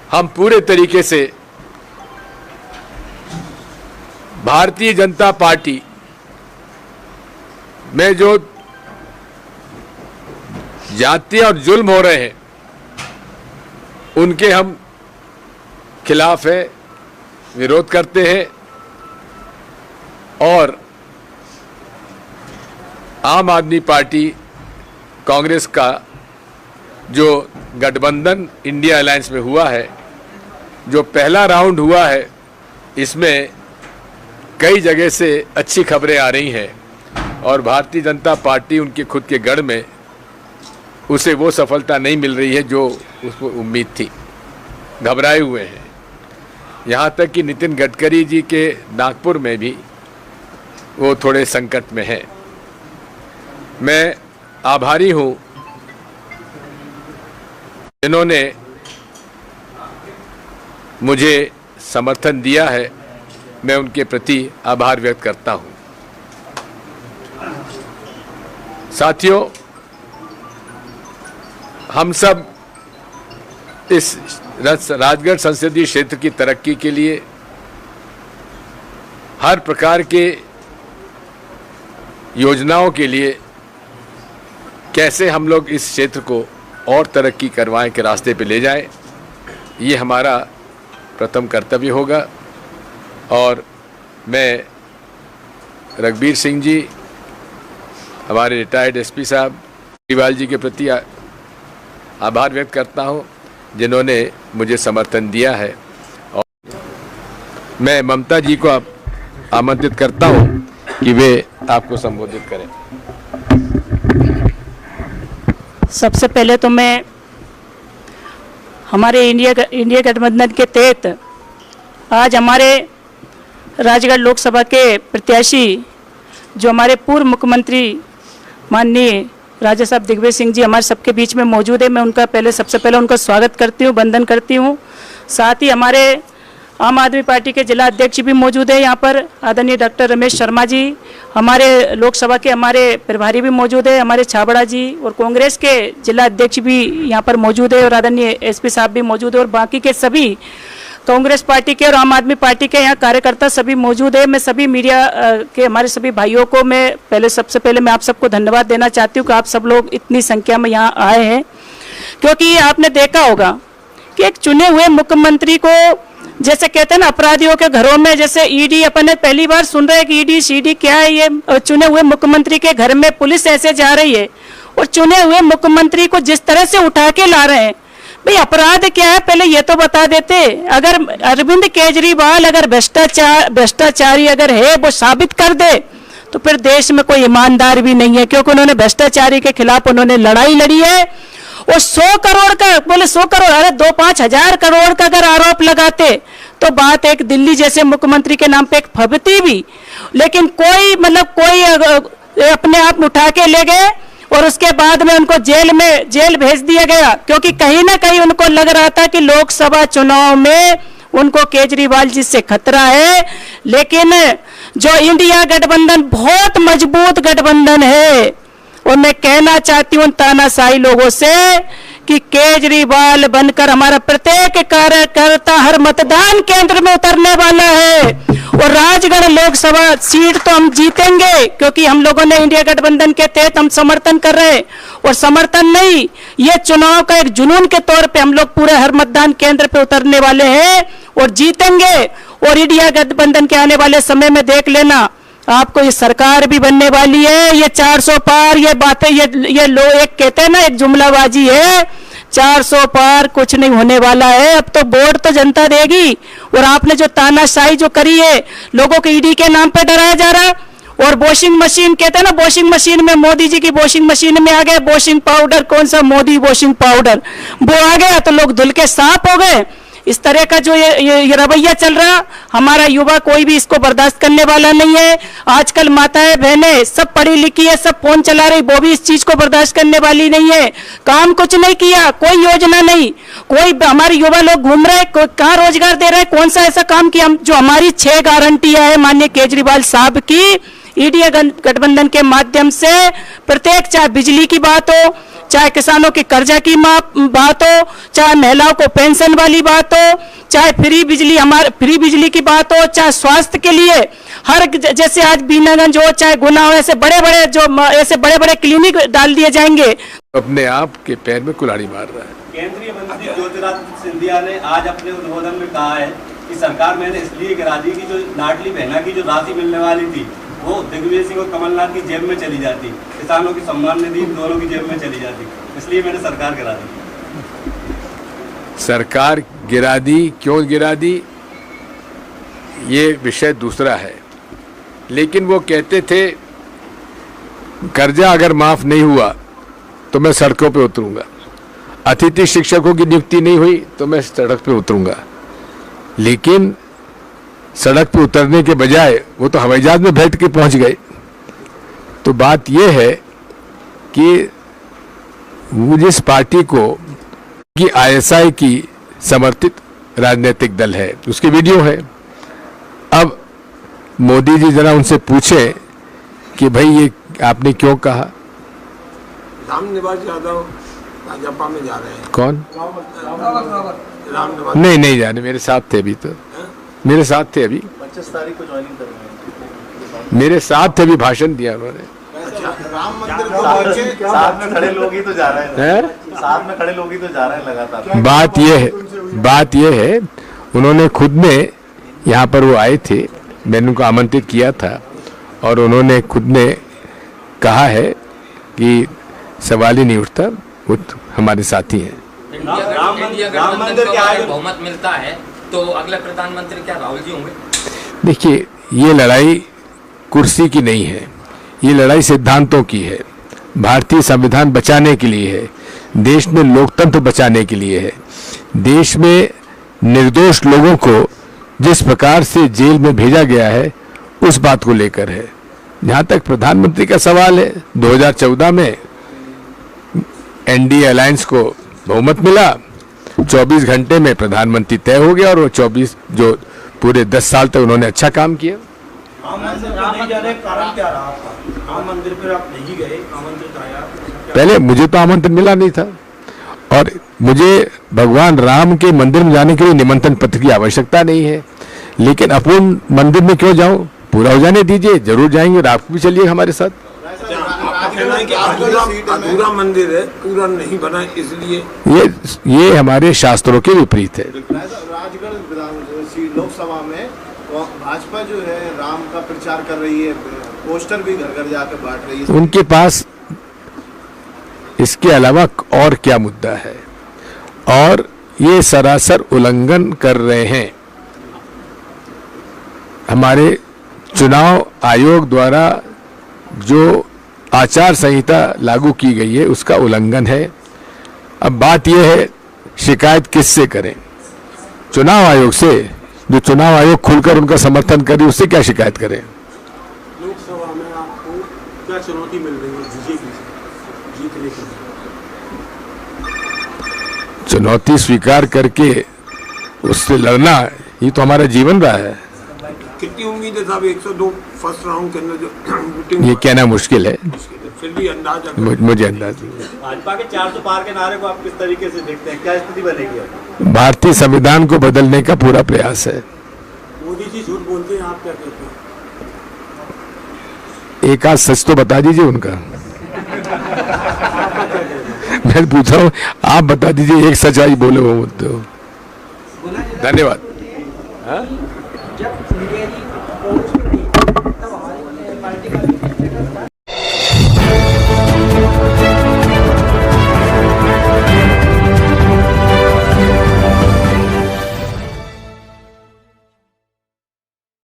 हम पूरे तरीके से भारतीय जनता पार्टी में जो जाति और जुल्म हो रहे हैं उनके हम खिलाफ है, विरोध करते हैं और आम आदमी पार्टी कांग्रेस का जो गठबंधन इंडिया अलायंस में हुआ है, जो पहला राउंड हुआ है, इसमें कई जगह से अच्छी खबरें आ रही हैं और भारतीय जनता पार्टी उनके खुद के गढ़ में उसे वो सफलता नहीं मिल रही है जो उसको उम्मीद थी। घबराए हुए हैं, यहाँ तक कि नितिन गडकरी जी के नागपुर में भी वो थोड़े संकट में हैं। मैं आभारी हूँ जिन्होंने मुझे समर्थन दिया है, मैं उनके प्रति आभार व्यक्त करता हूँ। साथियों, हम सब इस राजगढ़ संसदीय क्षेत्र की तरक्की के लिए हर प्रकार के योजनाओं के लिए कैसे हम लोग इस क्षेत्र को और तरक्की करवाएं के रास्ते पे ले जाएं, ये हमारा प्रथम कर्तव्य होगा। और मैं रघबीर सिंह जी, हमारे रिटायर्ड एसपी साहब केजरीवाल जी के प्रति आभार व्यक्त करता हूं जिन्होंने मुझे समर्थन दिया है। और मैं ममता जी को आमंत्रित करता हूं कि वे आपको संबोधित करें। सबसे पहले तो मैं हमारे इंडिया गठबंधन के तहत आज हमारे राजगढ़ लोकसभा के प्रत्याशी जो हमारे पूर्व मुख्यमंत्री माननीय राजा साहब दिग्विजय सिंह जी हमारे सबके बीच में मौजूद है। मैं उनका सबसे पहले उनका स्वागत करती हूँ, वंदन करती हूँ। साथ ही हमारे आम आदमी पार्टी के जिला अध्यक्ष भी मौजूद है यहाँ पर, आदरणीय डॉक्टर रमेश शर्मा जी। हमारे लोकसभा के हमारे प्रभारी भी मौजूद है, हमारे छाबड़ा जी। और कांग्रेस के जिला अध्यक्ष भी यहाँ पर मौजूद है और आदरणीय एसपी साहब भी मौजूद है। और बाकी के सभी कांग्रेस पार्टी के और आम आदमी पार्टी के यहाँ कार्यकर्ता सभी मौजूद है। मैं सभी मीडिया के हमारे सभी भाइयों को मैं सबसे पहले मैं आप सबको धन्यवाद देना चाहती हूँ कि आप सब लोग इतनी संख्या में यहाँ आए हैं, क्योंकि आपने देखा होगा कि एक चुने हुए मुख्यमंत्री को, जैसे कहते हैं ना, अपराधियों के घरों में जैसे ईडी, अपन पहली बार सुन रहे हैं कि ईडी सीडी क्या है ये। चुने हुए मुख्यमंत्री के घर में पुलिस ऐसे जा रही है और चुने हुए मुख्यमंत्री को जिस तरह से उठा के ला रहे हैं, भाई अपराध क्या है पहले ये तो बता देते। अगर अरविंद केजरीवाल अगर भ्रष्टाचारी अगर है वो साबित कर दे तो फिर देश में कोई ईमानदार भी नहीं है, क्योंकि उन्होंने भ्रष्टाचारी के खिलाफ उन्होंने लड़ाई लड़ी है। और 100 करोड़ का बोले 100 करोड़, अरे 2-5 हजार करोड़ का अगर आरोप लगाते तो बात एक दिल्ली जैसे मुख्यमंत्री के नाम पे एक फबती भी, लेकिन कोई अपने आप उठा के ले गए और उसके बाद में उनको जेल भेज दिया गया, क्योंकि कहीं ना कहीं उनको लग रहा था कि लोकसभा चुनाव में उनको केजरीवाल जी से खतरा है। लेकिन जो इंडिया गठबंधन बहुत मजबूत गठबंधन है, और मैं कहना चाहती हूं तानाशाही लोगों से कि केजरीवाल बनकर हमारा प्रत्येक कार्यकर्ता हर मतदान केंद्र में उतरने वाला है और राजगढ़ लोकसभा सीट तो हम जीतेंगे, क्योंकि हम लोगों ने इंडिया गठबंधन के तहत हम समर्थन कर रहे हैं। और समर्थन नहीं, ये चुनाव का एक जुनून के तौर पे हम लोग पूरे हर मतदान केंद्र पे उतरने वाले हैं और जीतेंगे। और इंडिया गठबंधन के आने वाले समय में देख लेना, आपको ये सरकार भी बनने वाली है। ये 400 पार ये बातें ये लोग एक कहते हैं ना, एक जुमलाबाजी है, 400 पार कुछ नहीं होने वाला है। अब तो वोट तो जनता देगी। और आपने जो तानाशाही जो करी है, लोगों को ईडी के नाम पे डराया जा रहा, और वॉशिंग मशीन कहते हैं ना, वॉशिंग मशीन में मोदी जी की वॉशिंग मशीन में आ गए वॉशिंग पाउडर, कौन सा मोदी वॉशिंग पाउडर, वो आ गया तो लोग धुल के साफ हो गए। इस तरह का जो ये रवैया चल रहा, हमारा युवा कोई भी इसको बर्दाश्त करने वाला नहीं है। आजकल माताएं बहनें सब पढ़ी लिखी है, सब फोन चला रही, वो भी इस चीज को बर्दाश्त करने वाली नहीं है। काम कुछ नहीं किया, कोई योजना नहीं, कोई हमारे युवा लोग घूम रहे, कहाँ रोजगार दे रहे हैं, कौन सा ऐसा काम किया जो हमारी 6 गारंटियां है माननीय केजरीवाल साहब की, इंडिया गठबंधन के माध्यम से प्रत्येक, चाहे बिजली की बात हो, चाहे किसानों के कर्जा की बात हो, चाहे महिलाओं को पेंशन वाली बात हो, चाहे फ्री बिजली की बात हो, चाहे स्वास्थ्य के लिए हर, जैसे आज बीनागंज हो, चाहे गुना हो, ऐसे बड़े बड़े क्लिनिक डाल दिए जाएंगे। अपने आप के पैर में कुल्हाड़ी मार रहा है। केंद्रीय मंत्री ज्योतिरादित्य सिंधिया ने आज अपने उद्बोधन में कहा है कि सरकार मैंने इसलिए गिरा दी कि जो लाडली बहना की जो राशि मिलने वाली थी वो दिग्विजय सिंह और कमलनाथ की जेब में चली जाती, किसानों की सम्मान निधि दोनों की जेब में चली जाती, इसलिए मैंने सरकार गिरा दी। सरकार गिरा दी, क्यों गिरा दी, ये विषय दूसरा है। लेकिन वो कहते थे कर्जा अगर माफ नहीं हुआ तो मैं सड़कों पे उतरूंगा, अतिथि शिक्षकों की नियुक्ति नहीं हुई तो मैं सड़क पे उतरूंगा। लेकिन सड़क पे उतरने के बजाय वो तो हवाई जहाज में बैठ के पहुंच गए। तो बात यह है कि वो जिस पार्टी को कि आईएसआई की समर्थित राजनीतिक दल है, उसकी वीडियो है। अब मोदी जी जरा उनसे पूछे कि भाई ये आपने क्यों कहा। रामनिवास यादव भाजपा में जा रहे हैं। कौन? रामनिवास नहीं जाने, मेरे साथ थे अभी, तो मेरे साथ थे अभी, 25 तारीख को ज्वाइनिंग कर रहे हैं। मेरे साथ थे अभी, भाषण दिया उन्होंने। राम मंदिर साथ में खड़े लोग ही तो जा रहे हैं, साथ में खड़े लोग ही तो जा रहे हैं लगातार। बात ये है उन्होंने खुद ने, यहाँ पर वो आए थे, मैंने उनको आमंत्रित किया था और उन्होंने खुद ने कहा है कि सवाल ही नहीं उठता, वो हमारे साथी हैं। राम मंदिर के आगे बहुमत मिलता है तो अगले प्रधानमंत्री क्या राहुल जी होंगे? देखिए, ये लड़ाई कुर्सी की नहीं है, ये लड़ाई सिद्धांतों की है। भारतीय संविधान बचाने के लिए है, देश में लोकतंत्र बचाने के लिए है, देश में निर्दोष लोगों को जिस प्रकार से जेल में भेजा गया है उस बात को लेकर है। जहाँ तक प्रधानमंत्री का सवाल है, 2014 में एनडीए अलायंस को बहुमत मिला, 24 घंटे में प्रधानमंत्री तय हो गया और वो 24 जो पूरे 10 साल तक उन्होंने अच्छा काम किया। राम मंदिर नहीं जाने का कारण क्या रहा आपका? राम मंदिर पर आप नहीं गए, आमंत्रित आया, पहले मुझे तो आमंत्रण मिला नहीं था और मुझे भगवान राम के मंदिर में जाने के लिए निमंत्रण पत्र की आवश्यकता नहीं है। लेकिन अपन मंदिर में क्यों जाऊं, पूरा हो जाने दीजिए, जरूर जाएंगे और आप भी चलिए हमारे साथ। अधूरा मंदिर है, पूरा नहीं बना, इसलिए ये हमारे शास्त्रों के विपरीत है। राजगढ़ लोकसभा में भाजपा जो है राम का प्रचार कर रही है, पोस्टर भी घर घर जाकर बांट रही है। उनके पास इसके अलावा और क्या मुद्दा है, और ये सरासर उल्लंघन कर रहे हैं। हमारे चुनाव आयोग द्वारा जो आचार संहिता लागू की गई है उसका उल्लंघन है। अब बात यह है शिकायत किससे करें? चुनाव आयोग से, जो चुनाव आयोग खुलकर उनका समर्थन करे उससे क्या शिकायत करें? लोकसभा में आपको क्या चुनौती मिल रही है बीजेपी से जीतने के लिए? चुनौती स्वीकार करके उससे लड़ना, ये तो हमारा जीवन रहा है। कितनी उम्मीद है साहब 102 फर्स्ट राउंड के अंदर जो वोटिंग? ये कहना मुश्किल है, फिर भी अंदाजा मुझे अंदाज नहीं है। भाजपा के 400 पार के नारे को आप किस तरीके से देखते हैं, क्या स्थिति बनेगी? भारतीय संविधान को बदलने का पूरा प्रयास है। मोदी जी झूठ बोलते हैं, आप क्या कहते हैं? एक आध सच तो बता दीजिए उनका। मैं पूछ रहा हूँ, आप बता दीजिए एक सच्चाई बोले वो तो। धन्यवाद। जब श्रृंगेरी तब हमारी पार्टी का